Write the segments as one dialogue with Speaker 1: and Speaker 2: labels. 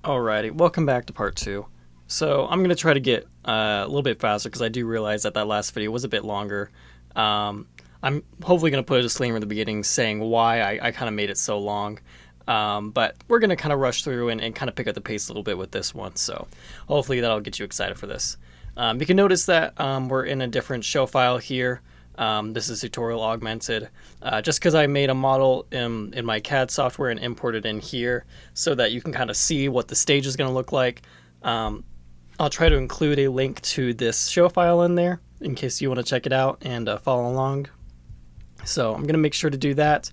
Speaker 1: Alrighty, welcome back to part 2. So I'm going to try to get a little bit faster because I do realize that last video was a bit longer. I'm hopefully going to put a disclaimer in the beginning saying why I kind of made it so long. But we're going to kind of rush through and kind of pick up the pace a little bit with this one. So hopefully that'll get you excited for this. You can notice that we're in a different show file here. This is tutorial augmented, just because I made a model in my CAD software and imported in here so that you can kind of see what the stage is going to look like. I'll try to include a link to this show file in there in case you want to check it out and follow along. So I'm going to make sure to do that.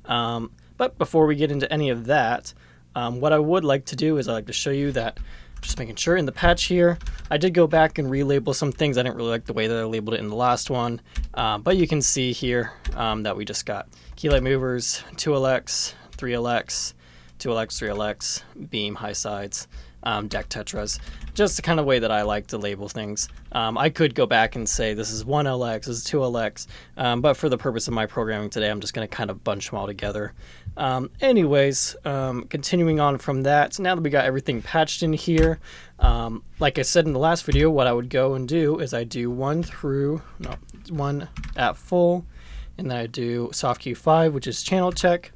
Speaker 1: But before we get into any of that, what I would like to do is I'd like to show you that just making sure in the patch here, I did go back and relabel some things. I didn't really like the way that I labeled it in the last one, but you can see here that we just got key light movers, 2LX, 3LX, 2LX, 3LX, beam, high sides, deck tetras, just the kind of way that I like to label things. I could go back and say this is 1LX, this is 2LX, but for the purpose of my programming today, I'm just going to kind of bunch them all together. Anyways, continuing on from that, now that we got everything patched in here, like I said in the last video, what I would go and do is I do 1 at full, and then I do soft Q5, which is channel check,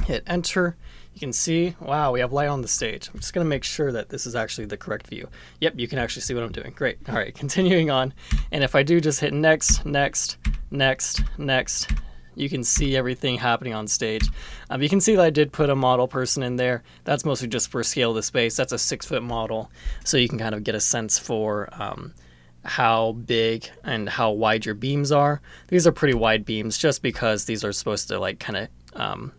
Speaker 1: hit enter. You can see, wow, we have light on the stage. I'm just going to make sure that this is actually the correct view. Yep, you can actually see what I'm doing. Great. All right, continuing on. And if I do just hit next, next, next, next, you can see everything happening on stage. You can see that I did put a model person in there. That's mostly just for scale of the space. That's a 6-foot model. So you can kind of get a sense for how big and how wide your beams are. These are pretty wide beams just because these are supposed to like kind of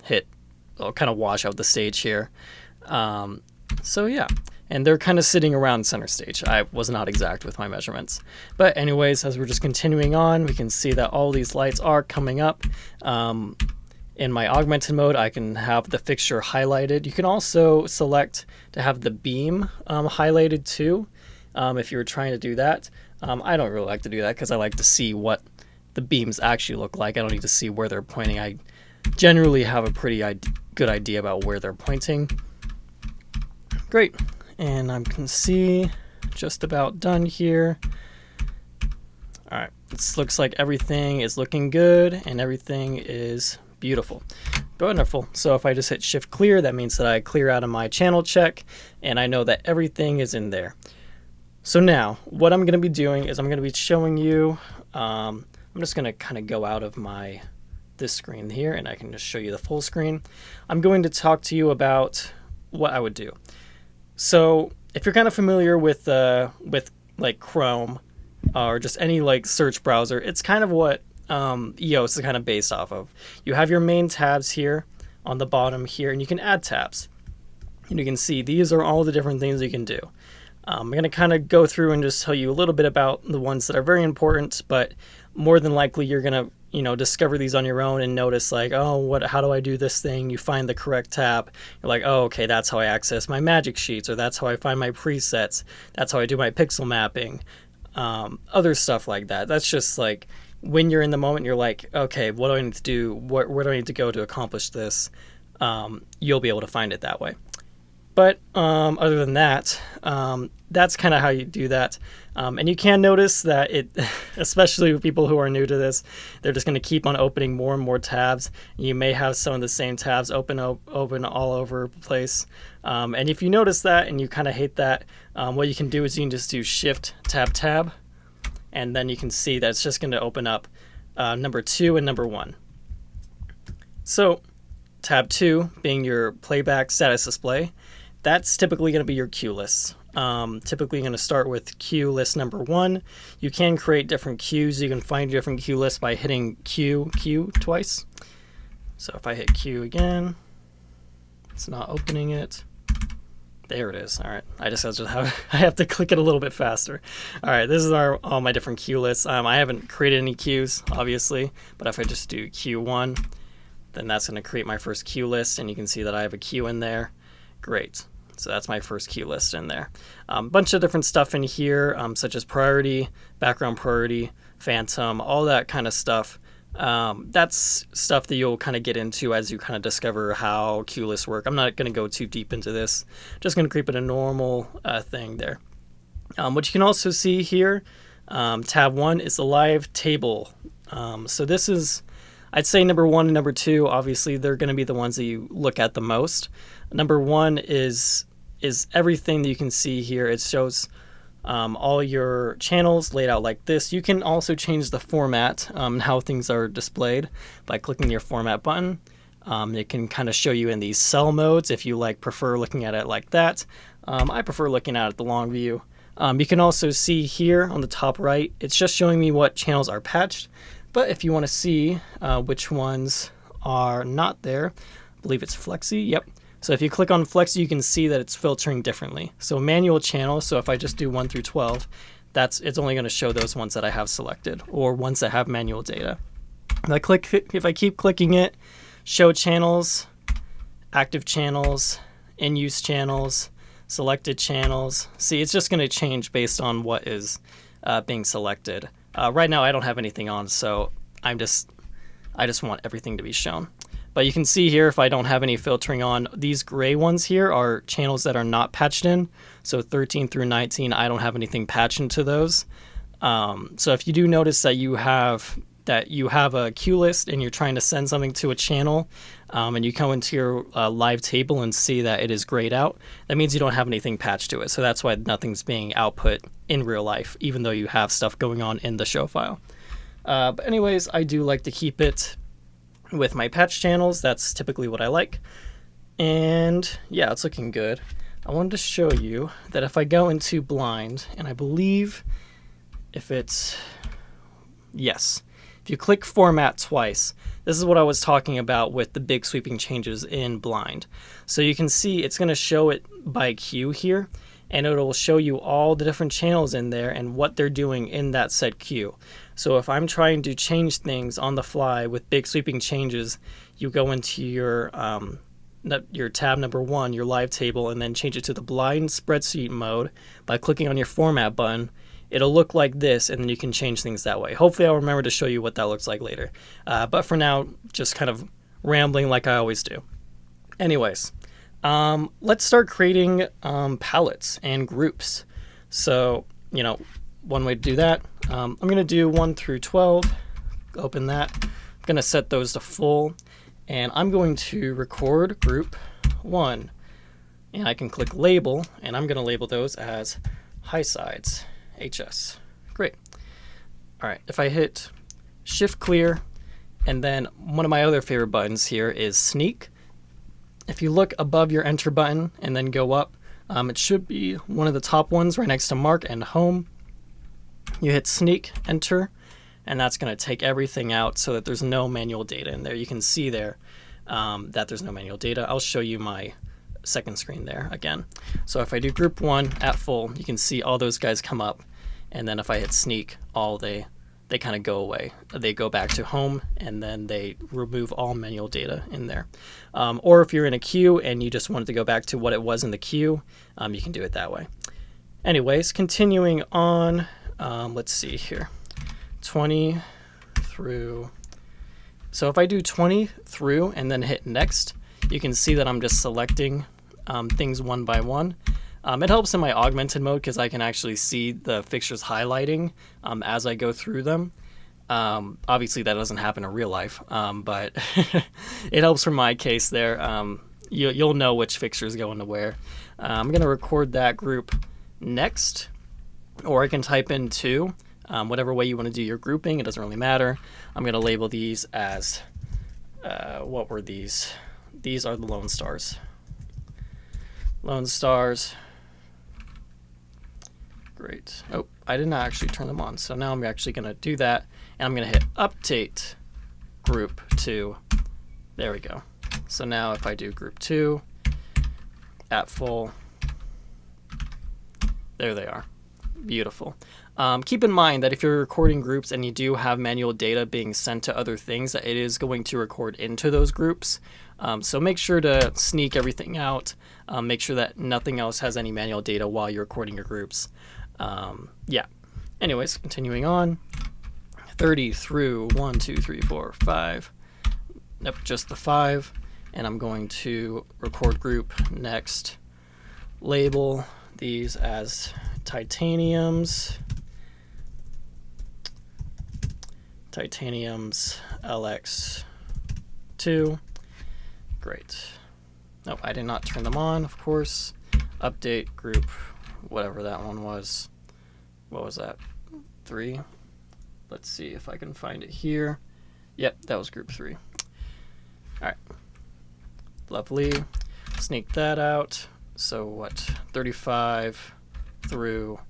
Speaker 1: kind of wash out the stage here. So yeah, and they're kind of sitting around center stage. I was not exact with my measurements. But anyways, as we're just continuing on, we can see that all these lights are coming up. In my augmented mode, I can have the fixture highlighted. You can also select to have the beam highlighted too, if you were trying to do that. I don't really like to do that because I like to see what the beams actually look like. I don't need to see where they're pointing. I generally have a pretty good idea about where they're pointing. Great, and I can see just about done here. All right, this looks like everything is looking good and everything is beautiful. Wonderful. So if I just hit shift clear, that means that I clear out of my channel check and I know that everything is in there. So now what I'm going to be doing is I'm going to be showing you, I'm just going to kind of go out of this screen here and I can just show you the full screen. I'm going to talk to you about what I would do. So if you're kind of familiar with like Chrome or just any like search browser, it's kind of what EOS is kind of based off of. You have your main tabs here on the bottom here and you can add tabs. And you can see these are all the different things you can do. I'm going to kind of go through and just tell you a little bit about the ones that are very important, but more than likely you're going to discover these on your own and notice like, oh, how do I do this thing? You find the correct tab. You're like, oh, okay, that's how I access my magic sheets, or that's how I find my presets. That's how I do my pixel mapping. Other stuff like that. That's just like when you're in the moment, you're like, okay, what do I need to do? Where do I need to go to accomplish this? You'll be able to find it that way. But other than that, that's kind of how you do that. And you can notice that it, especially with people who are new to this, they're just going to keep on opening more and more tabs. You may have some of the same tabs open all over the place. And if you notice that and you kind of hate that, what you can do is you can just do Shift Tab, and then you can see that it's just going to open up number 2 and number 1. So tab 2 being your playback status display. That's typically going to be your cue list. Typically going to start with cue list number 1. You can create different cues. You can find different cue lists by hitting Q twice. So if I hit Q again, it's not opening it. There it is. All right. I have to click it a little bit faster. All right. This is all my different cue lists. I haven't created any cues, obviously, but if I just do Q1, then that's going to create my first cue list, and you can see that I have a cue in there. Great. So that's my first cue list in there. Bunch of different stuff in here, such as priority, background priority, phantom, all that kind of stuff. That's stuff that you'll kind of get into as you kind of discover how queue lists work. I'm not going to go too deep into this. Just going to keep it a normal thing there. What you can also see here, tab 1 is the live table. So this is, I'd say number 1 and number 2, obviously they're going to be the ones that you look at the most. Number 1 is everything that you can see here. It shows all your channels laid out like this. You can also change the format and how things are displayed by clicking your format button. It can kind of show you in these cell modes if you prefer looking at it like that. I prefer looking at it the long view. You can also see here on the top right, it's just showing me what channels are patched. But if you want to see which ones are not there, I believe it's Flexi. Yep. So if you click on Flexi, you can see that it's filtering differently. So manual channels, so if I just do 1 through 12, it's only going to show those ones that I have selected or ones that have manual data. If I keep clicking it, show channels, active channels, in-use channels, selected channels. See, it's just going to change based on what is being selected. Right now I don't have anything on, so I just want everything to be shown. But you can see here, if I don't have any filtering on, these gray ones here are channels that are not patched in. So 13 through 19, I don't have anything patched into those. So if you do notice that you have a queue list and you're trying to send something to a channel, and you come into your live table and see that it is grayed out, that means you don't have anything patched to it. So that's why nothing's being output in real life, even though you have stuff going on in the show file. But anyways, I do like to keep it with my patch channels. That's typically what I like. And yeah, it's looking good. I wanted to show you that if I go into blind, and I believe if you click format twice, this is what I was talking about with the big sweeping changes in blind. So you can see it's going to show it by queue here, and it'll show you all the different channels in there and what they're doing in that set queue. So if I'm trying to change things on the fly with big sweeping changes, you go into your tab number 1, your live table, and then change it to the blind spreadsheet mode by clicking on your format button. It'll look like this, and then you can change things that way. Hopefully I'll remember to show you what that looks like later. But for now, just kind of rambling like I always do. Anyways, let's start creating palettes and groups. So, one way to do that, I'm going to do 1 through 12, open that. I'm going to set those to full, and I'm going to record group 1. And I can click label, and I'm going to label those as high sides, HS. Great. All right, if I hit shift clear, and then one of my other favorite buttons here is sneak. If you look above your enter button and then go up, it should be one of the top ones right next to mark and home. You hit sneak, enter, and that's going to take everything out so that there's no manual data in there. You can see there that there's no manual data. I'll show you my second screen there again. So if I do group 1 at full, you can see all those guys come up, and then if I hit sneak, they kind of go away. They go back to home, and then they remove all manual data in there. Or if you're in a queue and you just wanted to go back to what it was in the queue, you can do it that way. Anyways, continuing on, let's see here, 20 through. So if I do 20 through and then hit next, you can see that I'm just selecting things one by one. It helps in my augmented mode because I can actually see the fixtures highlighting as I go through them. Obviously that doesn't happen in real life, but it helps for my case there. You'll know which fixtures go into where. I'm going to record that group next, or I can type in 2, whatever way you want to do your grouping. It doesn't really matter. I'm going to label these as, what were these? These are the Lone Stars. Lone Stars. Great. Oh, I did not actually turn them on. So now I'm actually going to do that, and I'm going to hit update group 2. There we go. So now if I do group 2 at full, there they are. Beautiful. Keep in mind that if you're recording groups and you do have manual data being sent to other things, that it is going to record into those groups. So make sure to sneak everything out. Make sure that nothing else has any manual data while you're recording your groups. Yeah. Anyways, continuing on. 30 through 1, 2, 3, 4, 5. Nope, just the 5. And I'm going to record group next, label these as titaniums LX2. Great. Nope, I did not turn them on, of course. Update group, whatever that one was. What was that? 3. Let's see if I can find it here. Yep, that was group 3. All right. Lovely. Sneak that out. So what? 35 through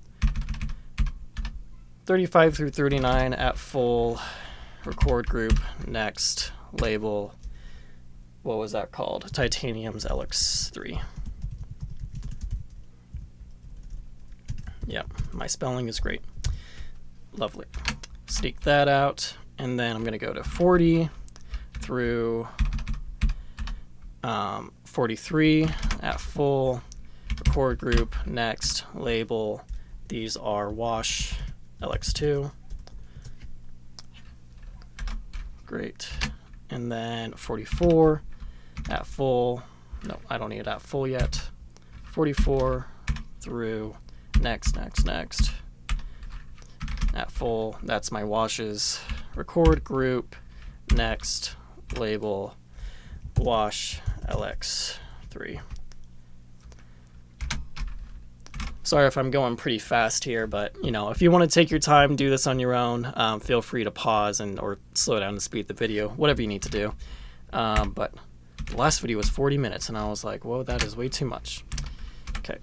Speaker 1: 39 at full. Record group next. Label. What was that called? Titaniums LX3. Yep, my spelling is great. Lovely. Sneak that out, and then I'm going to go to 40 through 43 at full. Record group next. Label. These are wash LX2. Great. And then 44 at full. No, I don't need it at full yet. 44 through next at full. That's my washes. Record group next. Label wash LX3. Sorry if I'm going pretty fast here, but you know, if you want to take your time, do this on your own. Feel free to pause or slow down to speed the video, whatever you need to do. But the last video was 40 minutes, and I was like, whoa, that is way too much. Okay.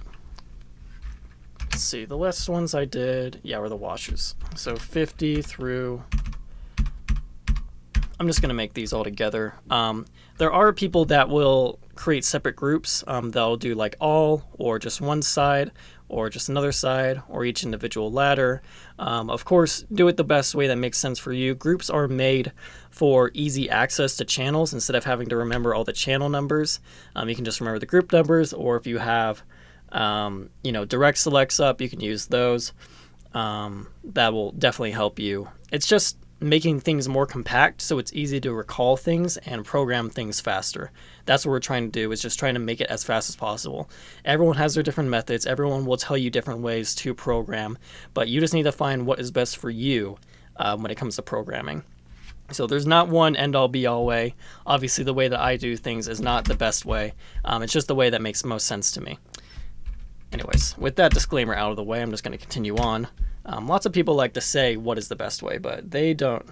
Speaker 1: Let's see, the last ones I did, were the washes. So 50 through, I'm just going to make these all together. There are people that will create separate groups. They'll do like all, or just one side, or just another side, or each individual ladder. Of course, do it the best way that makes sense for you. Groups are made for easy access to channels instead of having to remember all the channel numbers. You can just remember the group numbers, or if you have direct selects up, you can use those. That will definitely help you. It's just making things more compact so it's easy to recall things and program things faster. That's what we're trying to do, is just trying to make it as fast as possible. Everyone has their different methods. Everyone will tell you different ways to program, but you just need to find what is best for you when it comes to programming. So there's not one end-all be-all way. Obviously, the way that I do things is not the best way. It's just the way that makes most sense to me. Anyways, with that disclaimer out of the way, I'm just going to continue on. Lots of people like to say what is the best way, but they don't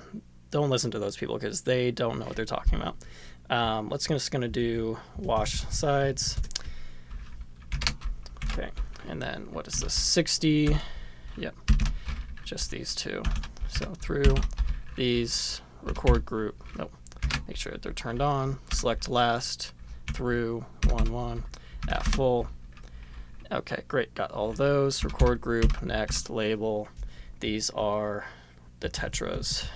Speaker 1: listen to those people because they don't know what they're talking about. Just going to do wash sides. Okay, and then what is this? 60. Yep, just these two. So through these, record group. Nope. Make sure that they're turned on. Select last. Through 1 at full. Okay, great. Got all of those. Record group, next, label. These are the tetras.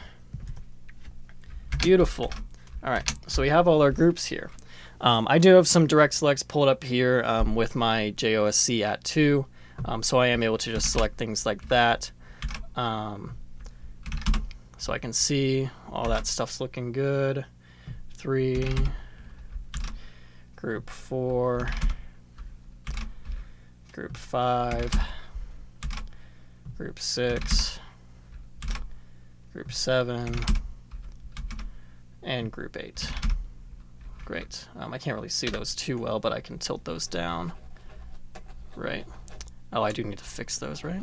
Speaker 1: Beautiful. All right, so we have all our groups here. I do have some direct selects pulled up here with my JOSC at 2, so I am able to just select things like that. So I can see all that stuff's looking good. 3, group 4, group 5, group 6, group 7, and group 8. Great. I can't really see those too well, but I can tilt those down. Right. Oh, I do need to fix those, right?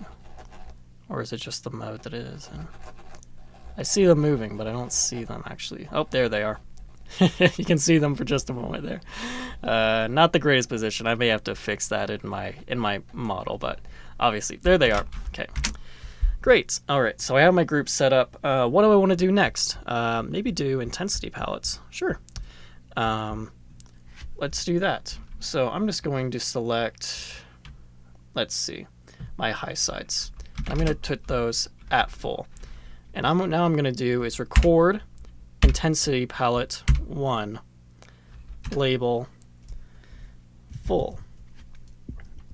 Speaker 1: Or is it just the mode that it is in? I see them moving, but I don't see them actually. Oh, there they are. You can see them for just a moment there. Not the greatest position. I may have to fix that in my model, but obviously there they are. Okay, great. All right, so I have my group set up. What do I want to do next? Maybe do intensity palettes. Sure. Let's do that. So I'm just going to select, let's see, my high sides. I'm going to put those at full. And now I'm going to do is record intensity palette 1, label full.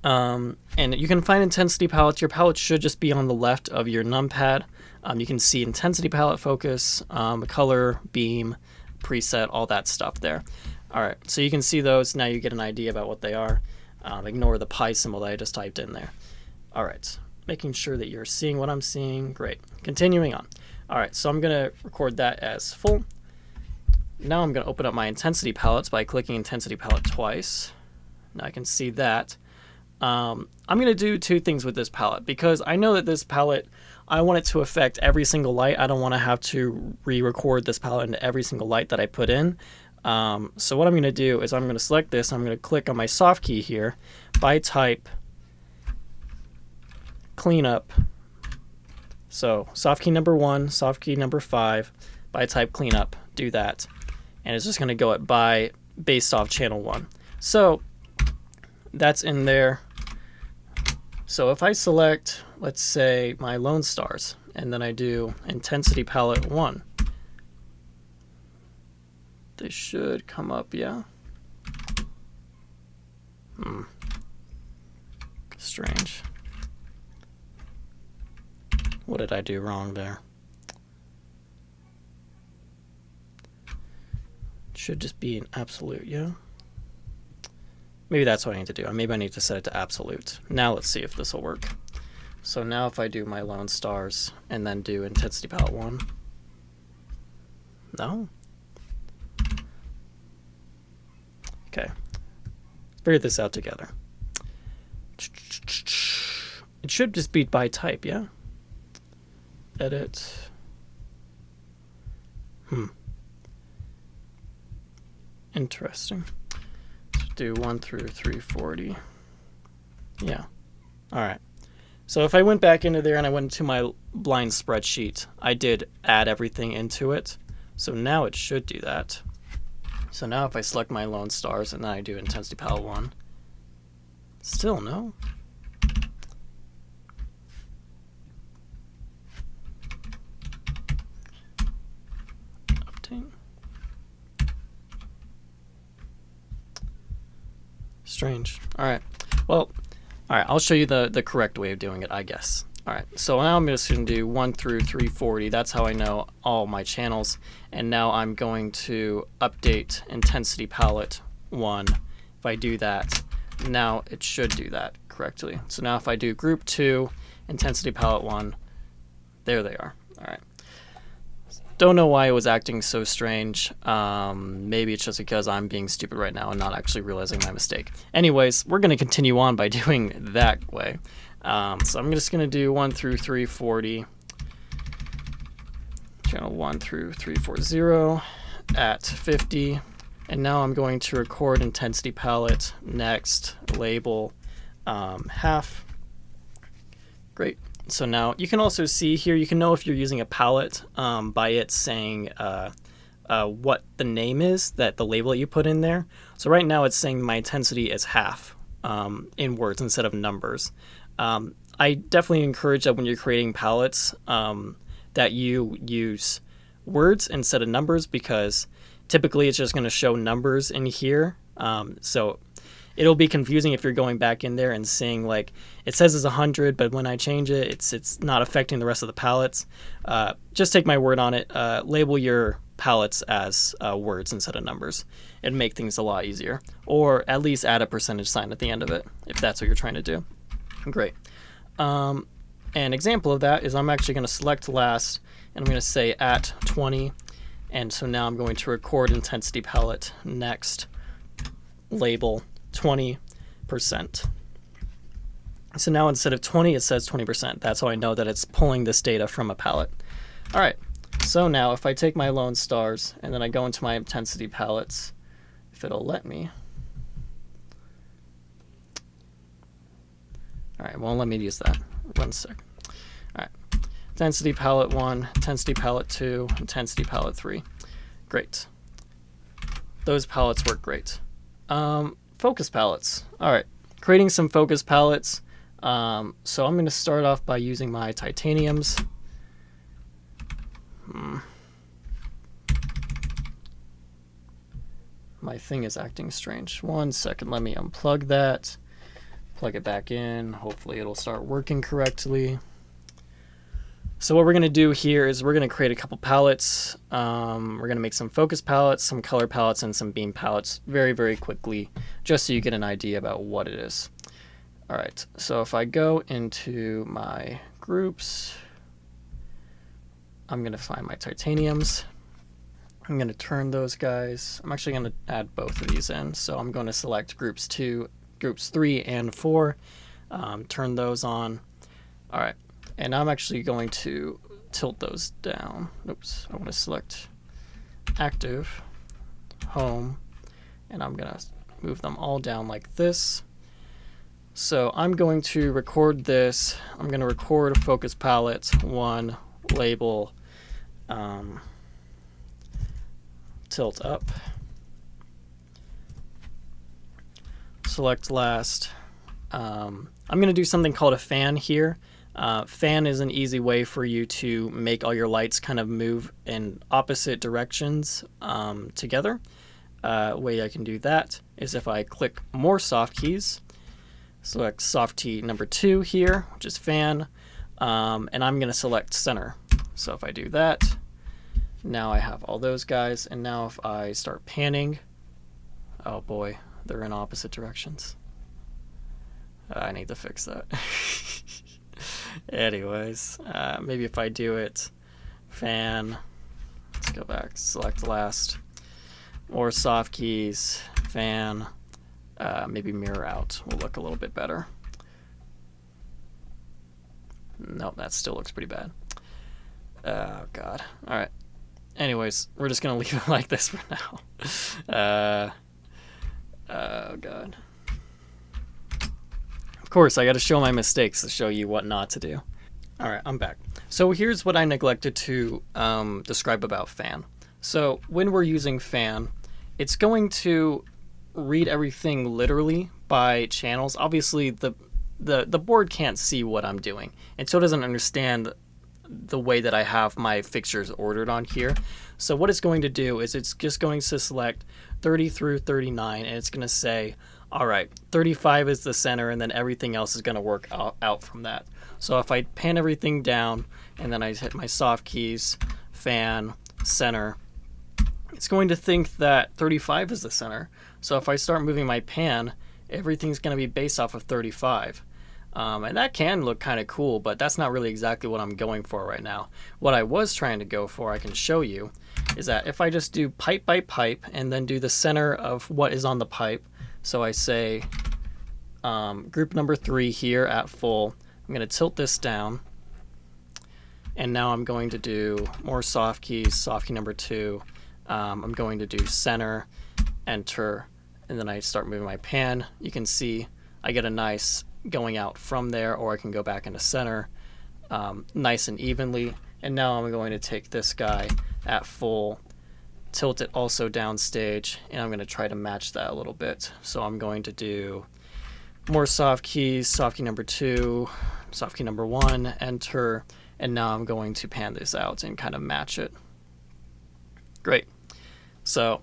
Speaker 1: And you can find intensity palettes. Your palette should just be on the left of your numpad. You can see intensity palette, focus, color, beam, preset, all that stuff there. All right, so you can see those. Now you get an idea about what they are. Ignore the pi symbol that I just typed in there. All right, making sure that you're seeing what I'm seeing. Great. Continuing on. All right, so I'm going to record that as full. Now I'm going to open up my intensity palettes by clicking intensity palette twice. Now I can see that. I'm going to do two things with this palette because I know that this palette, I want it to affect every single light. I don't want to have to re-record this palette into every single light that I put in. So what I'm going to do is I'm going to select this. I'm going to click on my soft key here by type cleanup. So soft key number 1, soft key number 5, by type cleanup, do that. And it's just going to go at by based off channel 1. So that's in there. So if I select, let's say, my Lone Stars, and then I do intensity palette 1, they should come up, yeah? Strange. What did I do wrong there? It should just be an absolute, yeah? Maybe that's what I need to do. Maybe I need to set it to absolute. Now let's see if this will work. So now if I do my Lone Stars and then do intensity palette 1. No? Okay. Figure this out together. It should just be by type, yeah? Edit. Interesting. Let's do 1 through 340. Yeah. All right. So if I went back into there and I went into my blind spreadsheet, I did add everything into it. So now it should do that. So now if I select my Lone Stars and then I do intensity palette 1, still no. Update. Strange. All right. Well, all right. I'll show you the correct way of doing it, I guess. All right. So now I'm just going to do 1 through 340. That's how I know all my channels. And now I'm going to update intensity palette 1. If I do that, now it should do that correctly. So now if I do group 2, intensity palette 1, there they are. All right. Don't know why it was acting so strange. Maybe it's just because I'm being stupid right now and not actually realizing my mistake. Anyways, we're going to continue on by doing that way. So I'm just going to do 1 through 340, channel 1 through 340 at 50, and now I'm going to record intensity palette, next, label, half. Great. So now you can also see here, you can know if you're using a palette by it saying what the name is, that the label that you put in there. So right now it's saying my intensity is half in words instead of numbers. I definitely encourage that when you're creating palettes that you use words instead of numbers, because typically it's just going to show numbers in here. So it'll be confusing if you're going back in there and seeing like it says it's 100, but when I change it, it's not affecting the rest of the palettes. Just take my word on it. Label your palettes as words instead of numbers. It'd make things a lot easier. Or at least add a percentage sign at the end of it if that's what you're trying to do. Great. An example of that is I'm actually going to select last, and I'm going to say at 20. And so now I'm going to record intensity palette, next, label 20%. So now instead of 20, it says 20%. That's how I know that it's pulling this data from a palette. All right. So now if I take my Lone Stars and then I go into my intensity palettes, if it'll let me. All right, won't let me use that. 1 sec. All right. Intensity palette 1, intensity palette 2, intensity palette 3. Great. Those palettes work great. Focus palettes. All right, creating some focus palettes. So I'm going to start off by using my titaniums. My thing is acting strange. 1 second, let me unplug that. plug it back in. Hopefully it'll start working correctly. So what we're going to do here is we're going to create a couple palettes. We're going to make some focus palettes, some color palettes, and some beam palettes very, very quickly, just so you get an idea about what it is. All right, so if I go into my groups, I'm going to find my titaniums. I'm going to turn those guys. I'm actually going to add both of these in. So I'm going to select groups 3 and 4, turn those on. All right. And I'm actually going to tilt those down. Oops, I want to select active, home, and I'm going to move them all down like this. So I'm going to record this. I'm going to record a focus palette, 1, label, tilt up, select last. I'm going to do something called a fan here. Fan is an easy way for you to make all your lights kind of move in opposite directions together. Way I can do that is if I click more soft keys, select soft key number 2 here, which is fan, and I'm going to select center. So if I do that, now I have all those guys, and now if I start panning, oh boy, they're in opposite directions. I need to fix that. Anyways, maybe if I do it, fan, let's go back, select last, more soft keys, fan, maybe mirror out will look a little bit better. Nope, that still looks pretty bad. Oh god. All right. Anyways, we're just gonna leave it like this for now. Oh god. Of course, I got to show my mistakes to show you what not to do. All right, I'm back. So here's what I neglected to describe about fan. So when we're using fan, it's going to read everything literally by channels. Obviously, the board can't see what I'm doing, and so it doesn't understand the way that I have my fixtures ordered on here. So what it's going to do is it's just going to select 30 through 39, and it's going to say, all right, 35 is the center, and then everything else is going to work out from that. So if I pan everything down, and then I hit my soft keys, fan, center, it's going to think that 35 is the center. So if I start moving my pan, everything's going to be based off of 35. And that can look kind of cool, but that's not really exactly what I'm going for right now. What I was trying to go for, I can show you, is that if I just do pipe by pipe and then do the center of what is on the pipe, so I say group number 3 here at full, I'm going to tilt this down, and now I'm going to do more soft keys, soft key number 2, I'm going to do center, enter, and then I start moving my pan. You can see I get a nice going out from there, or I can go back into center nice and evenly. And now I'm going to take this guy at full, tilt it also downstage, and I'm going to try to match that a little bit. So I'm going to do more soft keys, soft key number 2, soft key number 1, enter, and now I'm going to pan this out and kind of match it. Great. So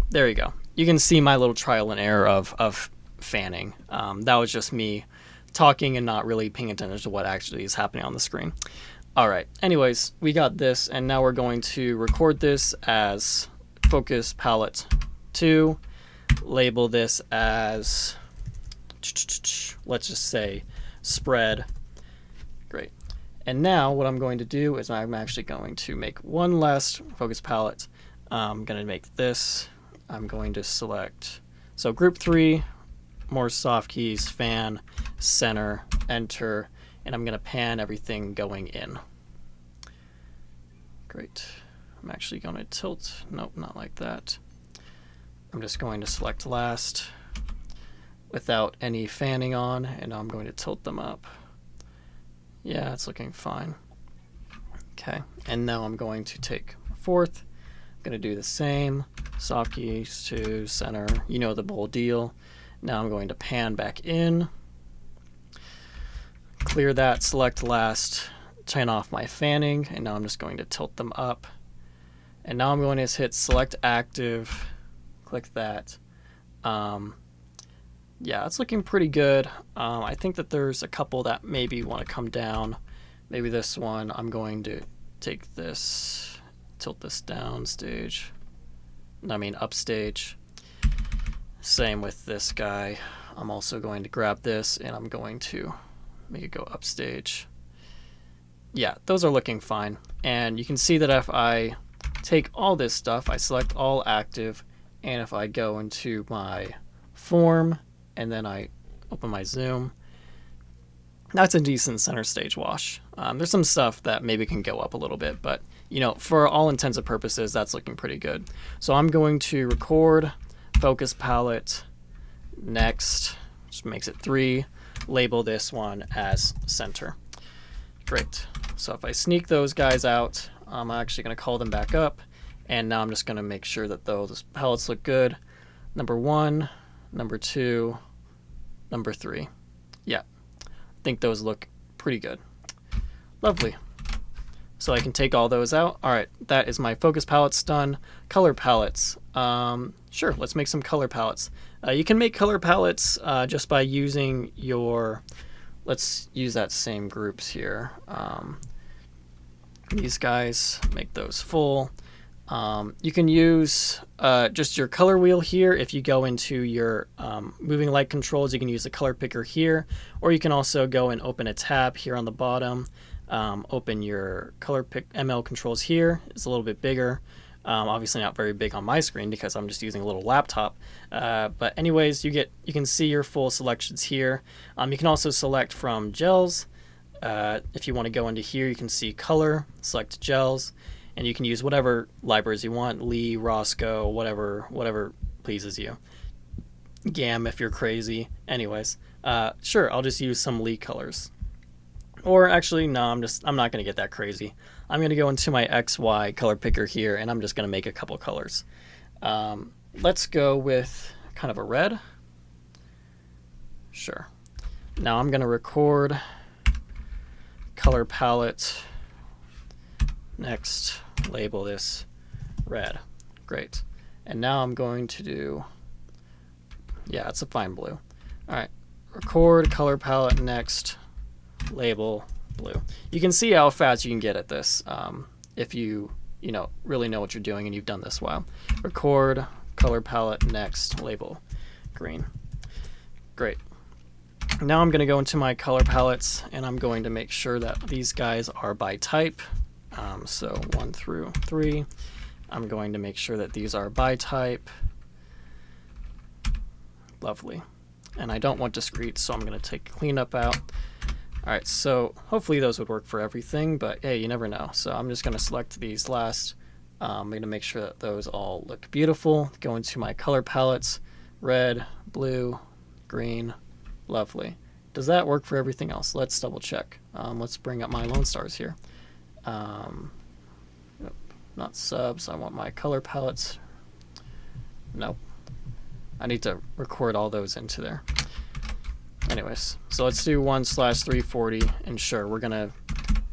Speaker 1: there you go. You can see my little trial and error of fanning. That was just me talking and not really paying attention to what actually is happening on the screen. All right. Anyways, we got this, and now we're going to record this as focus palette 2, label this as, let's just say, spread. Great. And now what I'm going to do is I'm actually going to make one last focus palette. I'm going to make this. I'm going to select, so group 3, more soft keys, fan, center, enter, and I'm going to pan everything going in. Great. I'm actually going to tilt. Nope, not like that. I'm just going to select last without any fanning on, and I'm going to tilt them up. Yeah, it's looking fine. Okay, and now I'm going to take fourth. I'm going to do the same. Soft keys to center. You know the whole deal. Now I'm going to pan back in. Clear that, select last, turn off my fanning, and now I'm just going to tilt them up. And now I'm going to hit select active, click that. Yeah, it's looking pretty good. I think that there's a couple that maybe want to come down. Maybe this one, I'm going to take this, tilt this down stage. I mean upstage. Same with this guy. I'm also going to grab this and I'm going to make it go upstage. Yeah, those are looking fine. And you can see that if I take all this stuff, I select all active, and if I go into my form and then I open my zoom, that's a decent center stage wash. There's some stuff that maybe can go up a little bit, but you know, for all intents and purposes, that's looking pretty good. So I'm going to record, focus palette, next, just makes it 3, label this one as center. Great. So if I sneak those guys out, I'm actually going to call them back up, and now I'm just going to make sure that those palettes look good. Number 1, number 2, number 3. Yeah, I think those look pretty good. Lovely. So I can take all those out. All right, that is my focus palettes done. Color palettes. Sure, let's make some color palettes. You can make color palettes just by using your, let's use that same groups here. These guys, make those full. You can use just your color wheel here. If you go into your moving light controls, you can use the color picker here, or you can also go and open a tab here on the bottom. Open your color pick ML controls here. It's a little bit bigger. Obviously not very big on my screen because I'm just using a little laptop. But anyways, you can see your full selections here. You can also select from gels. If you want to go into here, you can see color, select gels, and you can use whatever libraries you want, Lee, Roscoe, whatever pleases you. GAM if you're crazy. Anyways, sure, I'll just use some Lee colors. Or actually, no, I'm not going to get that crazy. I'm going to go into my XY color picker here, and I'm just going to make a couple colors. Let's go with kind of a red. Sure. Now I'm going to record color palette. Next, label this red. Great. And now I'm going to do, yeah, it's a fine blue. All right, record color palette next. Label blue. You can see how fast you can get at this if you really know what you're doing and you've done this a while. Record, color palette, next, label green. Great. Now I'm going to go into my color palettes and I'm going to make sure that these guys are by type. So 1 through 3. I'm going to make sure that these are by type. Lovely. And I don't want discrete, so I'm going to take cleanup out. Alright, so hopefully those would work for everything, but hey, you never know. So I'm just going to select these last. I'm going to make sure that those all look beautiful. Go into my color palettes, red, blue, green, lovely. Does that work for everything else? Let's double check. Let's bring up my Lone Stars here. Not subs, I want my color palettes. Nope. I need to record all those into there. Anyways, so let's do 1/340, and sure,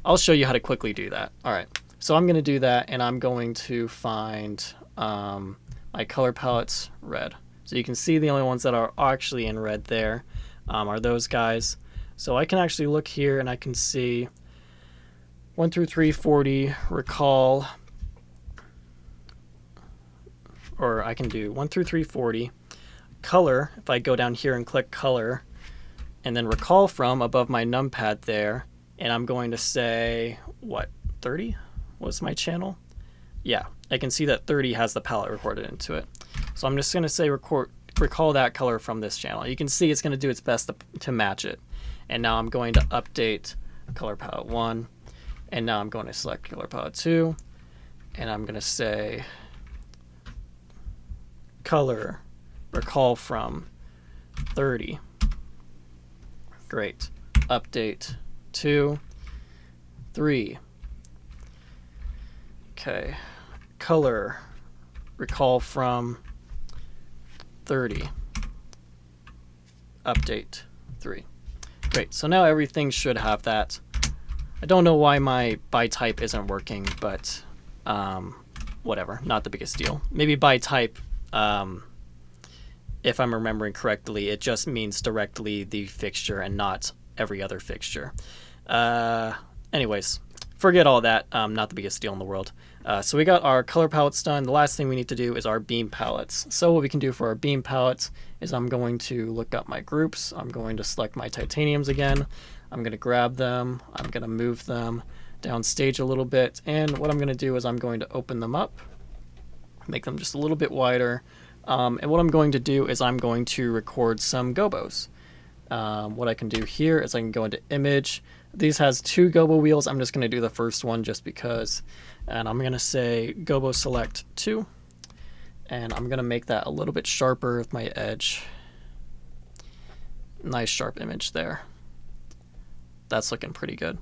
Speaker 1: I'll show you how to quickly do that. All right, so I'm gonna do that, and I'm going to find my color palettes red. So you can see the only ones that are actually in red there are those guys. So I can actually look here, and I can see 1 through 340, recall, or I can do 1 through 340, color, if I go down here and click color, and then recall from above my numpad there, and I'm going to say, what, 30 was my channel? Yeah, I can see that 30 has the palette recorded into it. So I'm just going to say recall that color from this channel. You can see it's going to do its best to match it. And now I'm going to update color palette 1, and now I'm going to select color palette 2, and I'm going to say color recall from 30. Great. Update 2, 3. Okay. Color recall from 30. Update 3. Great. So now everything should have that. I don't know why my by type isn't working, but whatever. Not the biggest deal. Maybe by type if I'm remembering correctly, it just means directly the fixture and not every other fixture. Anyways, forget all that. Not the biggest deal in the world. So we got our color palettes done. The last thing we need to do is our beam palettes. So what we can do for our beam palettes is I'm going to look up my groups. I'm going to select my titaniums again. I'm going to grab them. I'm going to move them downstage a little bit. And what I'm going to do is I'm going to open them up, make them just a little bit wider. And what I'm going to do is I'm going to record some gobos. What I can do here is I can go into image. These has 2 gobo wheels. I'm just going to do the first one just because. And I'm going to say gobo select 2. And I'm going to make that a little bit sharper with my edge. Nice sharp image there. That's looking pretty good.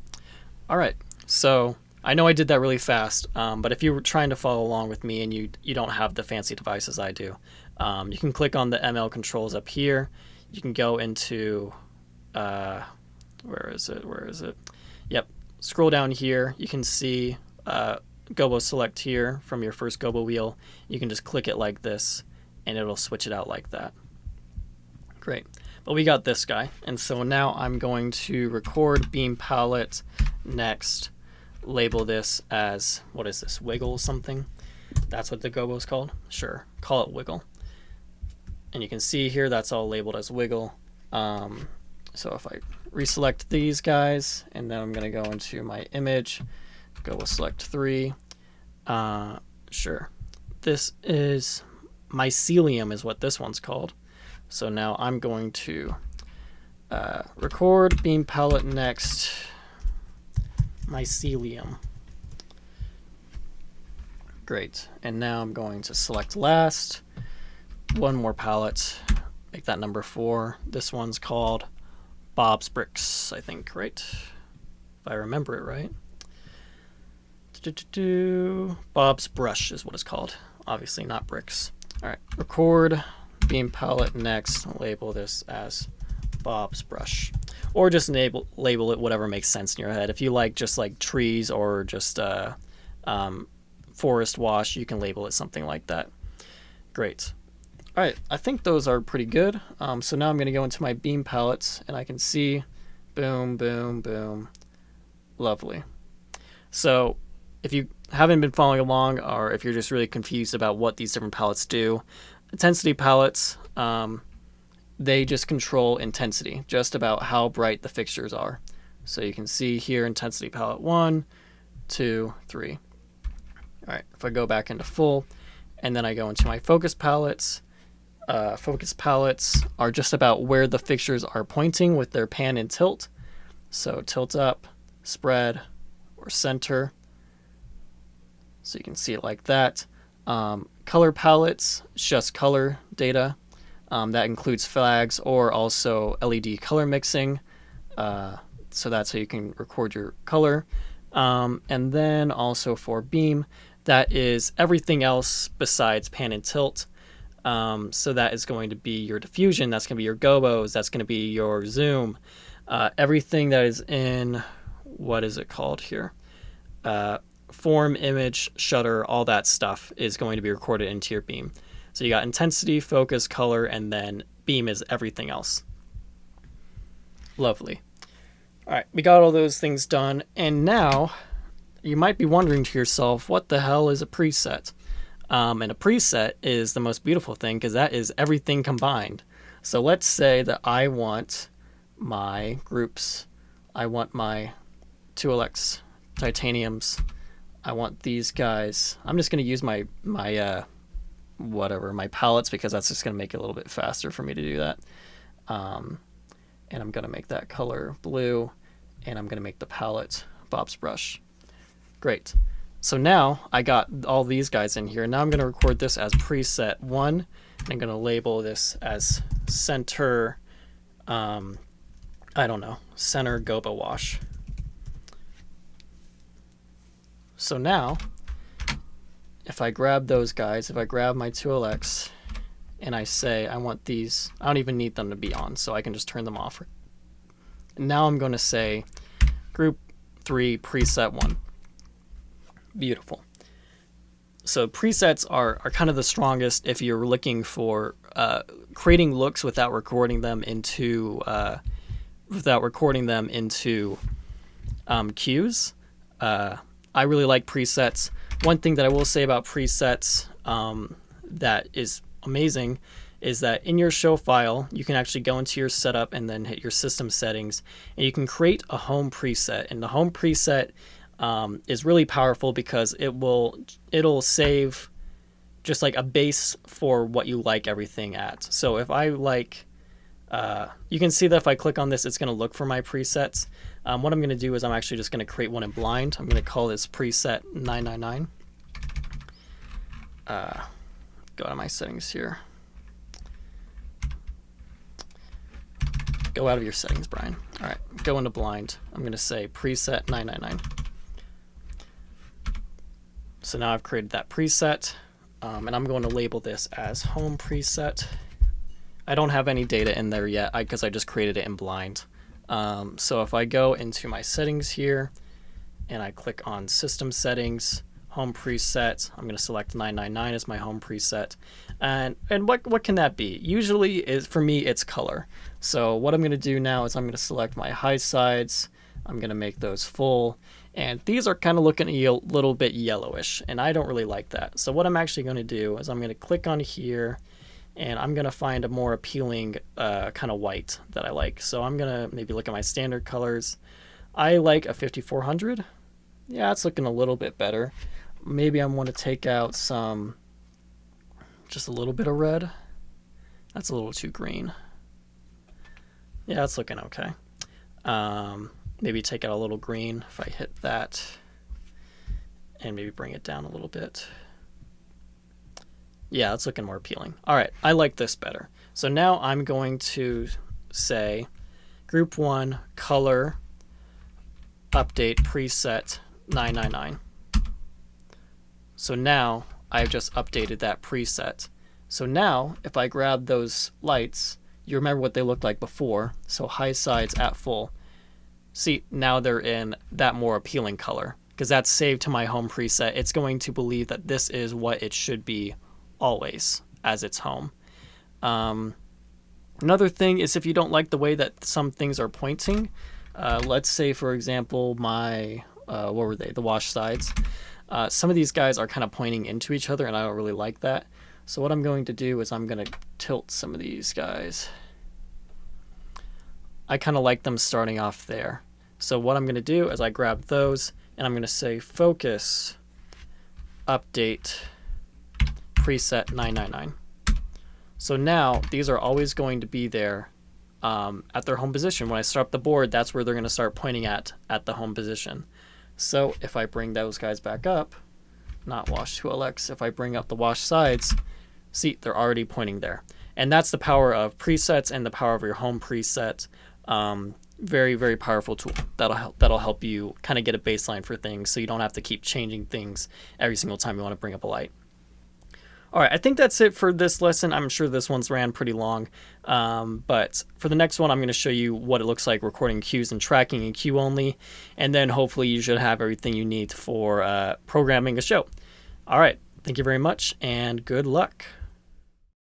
Speaker 1: All right, so I know I did that really fast, but if you were trying to follow along with me and you don't have the fancy devices I do, you can click on the ML controls up here. You can go into, where is it? Yep, scroll down here. You can see gobo select here from your first gobo wheel. You can just click it like this and it'll switch it out like that. Great. But we got this guy, and so now I'm going to record beam palette next, label this as, what is this, wiggle something? That's what the gobo is called? Sure, call it wiggle. And you can see here that's all labeled as wiggle. So if I reselect these guys, and then I'm going to go into my image, gobo select 3. Sure, this is mycelium is what this one's called. So now I'm going to record beam palette next, mycelium. Great. And now I'm going to select last. One more palette, make that number 4. This one's called Bob's Bricks, I think, right? If I remember it right. Bob's Brush is what it's called. Obviously not bricks. All right, record beam palette next, label this as Bob's Brush, or just label it whatever makes sense in your head. If you like just like trees or just forest wash, you can label it something like that. Great. All right, I think those are pretty good. So now I'm going to go into my beam palettes and I can see boom, boom, boom. Lovely. So if you haven't been following along, or if you're just really confused about what these different palettes do, intensity palettes, they just control intensity, just about how bright the fixtures are. So you can see here intensity palette 1, 2, 3. All right, if I go back into full, and then I go into my focus palettes are just about where the fixtures are pointing with their pan and tilt. So tilt up, spread, or center. So you can see it like that. Color palettes, just color data. That includes flags or also LED color mixing. So that's how you can record your color. And then also for beam, that is everything else besides pan and tilt. So that is going to be your diffusion, that's going to be your gobos, that's going to be your zoom. Everything that is in, what is it called here? Form, image, shutter, all that stuff is going to be recorded into your beam. So you got intensity, focus, color, and then beam is everything else. Lovely. All right, we got all those things done, and now you might be wondering to yourself, what the hell is a preset? And a preset is the most beautiful thing because that is everything combined. So let's say that I want my groups, I want my 2LX titaniums, I want these guys. I'm just going to use my palettes because that's just going to make it a little bit faster for me to do that. And I'm going to make that color blue, and I'm going to make the palette Bob's Brush. Great. So now I got all these guys in here. Now I'm going to record this as preset 1. And I'm going to label this as center, center gobo wash. So now, if I grab those guys, if I grab my 2LX and I say I want these, I don't even need them to be on, so I can just turn them off. And now I'm going to say group 3 preset 1. Beautiful. So presets are kind of the strongest if you're looking for creating looks without recording them into cues. I really like presets. One thing that I will say about presets that is amazing is that in your show file, you can actually go into your setup and then hit your system settings, and you can create a home preset. And the home preset is really powerful because it'll save just like a base for what you like everything at. So if I like, you can see that if I click on this, it's going to look for my presets. What I'm going to do is I'm actually just going to create one in blind. I'm going to call this preset 999. Go to my settings here. Go out of your settings, Brian. All right, go into blind. I'm going to say preset 999. So now I've created that preset, and I'm going to label this as home preset. I don't have any data in there yet because I just created it in blind. So if I go into my settings here and I click on system settings, home preset, I'm going to select 999 as my home preset. And what can that be? Usually for me, it's color. So what I'm going to do now is I'm going to select my high sides. I'm going to make those full. And these are kind of looking a little bit yellowish, and I don't really like that. So what I'm actually going to do is I'm going to click on here, and I'm going to find a more appealing kind of white that I like. So I'm going to maybe look at my standard colors. I like a 5400. Yeah, it's looking a little bit better. Maybe I want to take out just a little bit of red. That's a little too green. Yeah, it's looking okay. Maybe take out a little green if I hit that, and maybe bring it down a little bit. Yeah, it's looking more appealing. All right, I like this better. So now I'm going to say group 1 color update preset 999. So now I've just updated that preset. So now if I grab those lights, you remember what they looked like before. So high sides at full. See, now they're in that more appealing color because that's saved to my home preset. It's going to believe that this is what it should be always as its home. Another thing is if you don't like the way that some things are pointing, let's say, for example, my, what were they? The wash sides. Some of these guys are kind of pointing into each other, and I don't really like that. So what I'm going to do is I'm going to tilt some of these guys. I kind of like them starting off there. So what I'm going to do is I grab those, and I'm going to say focus update preset 999. So now these are always going to be there at their home position. When I start up the board, that's where they're going to start pointing at the home position. So if I bring those guys back up, not wash 2LX, if I bring up the wash sides, see, they're already pointing there. And that's the power of presets and the power of your home preset. Very, very powerful tool that'll help you kind of get a baseline for things so you don't have to keep changing things every single time you want to bring up a light. All right, I think that's it for this lesson. I'm sure this one's ran pretty long, but for the next one, I'm going to show you what it looks like recording cues and tracking in cue only, and then hopefully you should have everything you need for programming a show. All right, thank you very much, and good luck.